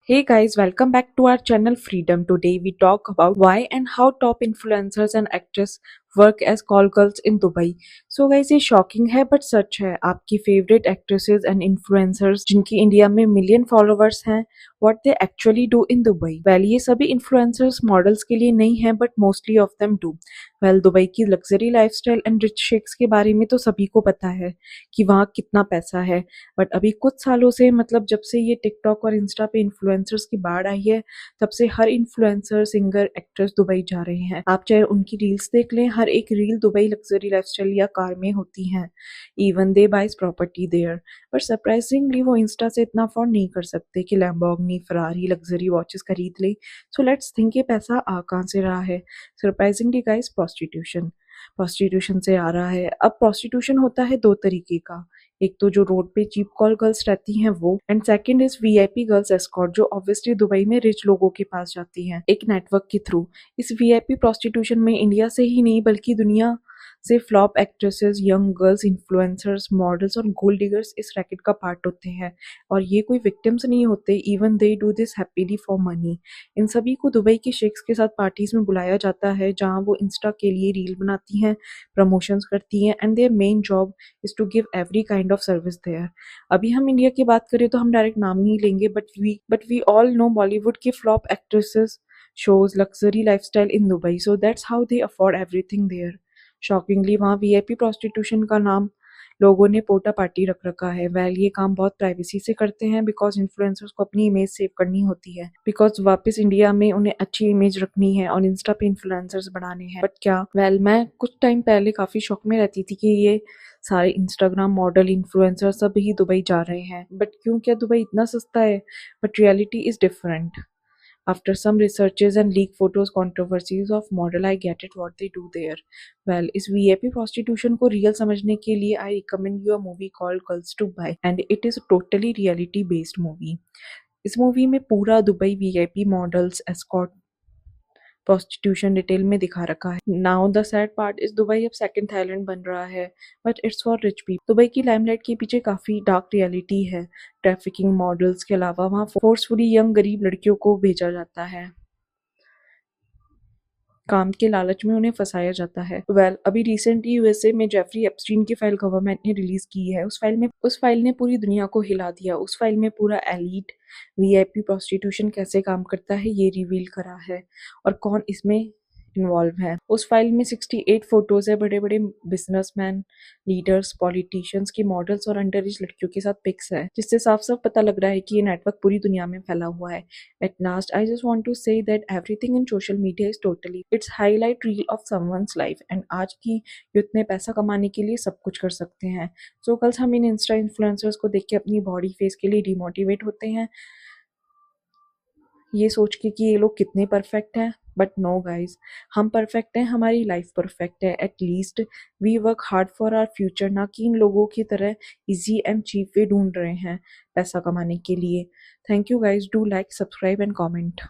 Hey guys, welcome back to our channel Freedom. Today we talk about why and how top influencers and actors work as call girls in Dubai. So guys, ये shocking है but सच है। आपकी favourite actresses and influencers जिनकी India में million followers हैं, what they actually do in Dubai. Well ये सभी इन्फ्लुएंसर्स मॉडल्स के लिए नहीं है but mostly of them do. Well Dubai की luxury lifestyle and rich sheikhs के बारे में तो सभी को पता है कि वहाँ कितना पैसा है। बट अभी कुछ सालों से मतलब जब से ये टिकटॉक और इंस्टा पे इन्फ्लुएंसर्स की बाढ़ आई है, तब से हर इन्फ्लुएंसर, सिंगर, एक्ट्रेस दुबई जा रहे हैं। आप चाहे उनकी रील्स देख लें, हर एक रील दुबई लग्जरी लाइफस्टाइल या कार में होती हैं। Even they buys property there. पर सरप्राइजिंगली वो इंस्टा से इतना अफोर्ड नहीं कर सकते कि लैम्बोर्गिनी, फरारी, लग्जरी वॉचेस खरीद ले। सो लेट्स थिंक ये पैसा आ कहाँ से रहा है। सरप्राइजिंगली गाइस, प्रोस्टिट्यूशन से आ रहा है। अब प्रोस्टिट्यूशन होता है दो तरीके का। एक तो जो रोड पे चीप कॉल गर्ल्स रहती हैं वो, and second is VIP girls escort, जो ऑब्वियसली दुबई में रिच लोगों के पास जाती हैं एक नेटवर्क के थ्रू। इस वीआईपी प्रोस्टिट्यूशन में इंडिया से ही नहीं बल्कि दुनिया से flop actresses, young girls, influencers, models और गोल्ड डिगर्स इस रैकेट का पार्ट होते हैं। और ये कोई विक्टिम्स नहीं होते, even they do this happily for money. इन सभी को दुबई के शेख्स के साथ पार्टीज में बुलाया जाता है, जहां वो इंस्टा के लिए रील बनाती हैं, प्रमोशंस करती हैं, and their main job is to give every kind of service there. अभी हम इंडिया की बात करें तो हम डायरेक्ट नाम नहीं लेंगे, but we all know Bollywood के flop actresses shows luxury lifestyle in Dubai, so that's how they afford everything there. Shockingly वहाँ वीआईपी प्रोस्टिट्यूशन का नाम लोगों ने पोटा पार्टी रख रखा है। वेल ये काम बहुत प्राइवेसी से करते हैं बिकॉज इन्फ्लुएंसर्स को अपनी इमेज सेव करनी होती है, बिकॉज वापस इंडिया में उन्हें अच्छी इमेज रखनी है और इंस्टा पे इन्फ्लुएंसर्स बढ़ाने हैं। बट क्या, वेल मैं कुछ टाइम पहले काफी शौक में रहती थी कि ये सारे इंस्टाग्राम मॉडल, इन्फ्लुएंसर सब ही दुबई जा रहे हैं। बट क्यों, क्या दुबई इतना सस्ता है? But reality is different. After some researches and leak photos, controversies of model, I get it what they do there. Well, इस वीआईपी prostitution को रियल समझने के लिए I recommend you a movie called Girls to Buy, and it is a totally reality based movie. इस movie में पूरा Dubai VIP models, escort, prostitution detail में दिखा रखा है। Now the sad part is Dubai अब सेकंड थाईलैंड बन रहा है, but it's for rich people. Dubai की लाइमलाइट के पीछे काफी डार्क रियलिटी है। ट्रैफिकिंग, मॉडल्स के अलावा वहाँ फोर्सफुली यंग गरीब लड़कियों को भेजा जाता है, काम के लालच में उन्हें फंसाया जाता है। वेल अभी रिसेंटली यूएसए में जेफरी एप्स्टीन की फाइल गवर्नमेंट ने रिलीज की है। उस फाइल ने पूरी दुनिया को हिला दिया। उस फाइल में पूरा एलीट वीआईपी प्रोस्टिट्यूशन कैसे काम करता है ये रिवील करा है, और कौन इसमें इन्वॉल्व है। उस फाइल में 68 फोटोज है बड़े बड़े बिजनेसमैन, लीडर्स, पॉलिटिशियंस की, मॉडल्स और अंडर एज लड़कियों के साथ पिक्स है, जिससे साफ साफ पता लग रहा है कि ये नेटवर्क पूरी दुनिया में फैला हुआ है। At last I just want to say that everything in social media is totally its highlight reel of someone's life, and आज की यूथ में पैसा कमाने के लिए सब कुछ कर सकते हैं। सो कल हम इन इंस्टा इन्फ्लुएंसर्स को देख के अपनी बॉडी फेस के लिए डिमोटिवेट होते हैं, ये सोच के कि ये लोग कितने परफेक्ट हैं। बट नो गाइज, हम परफेक्ट हैं, हमारी लाइफ परफेक्ट है। At least we work hard for our future, ना कि इन लोगों की तरह इजी एंड चीप वे ढूंढ रहे हैं पैसा कमाने के लिए। Thank you guys, do like, subscribe and comment.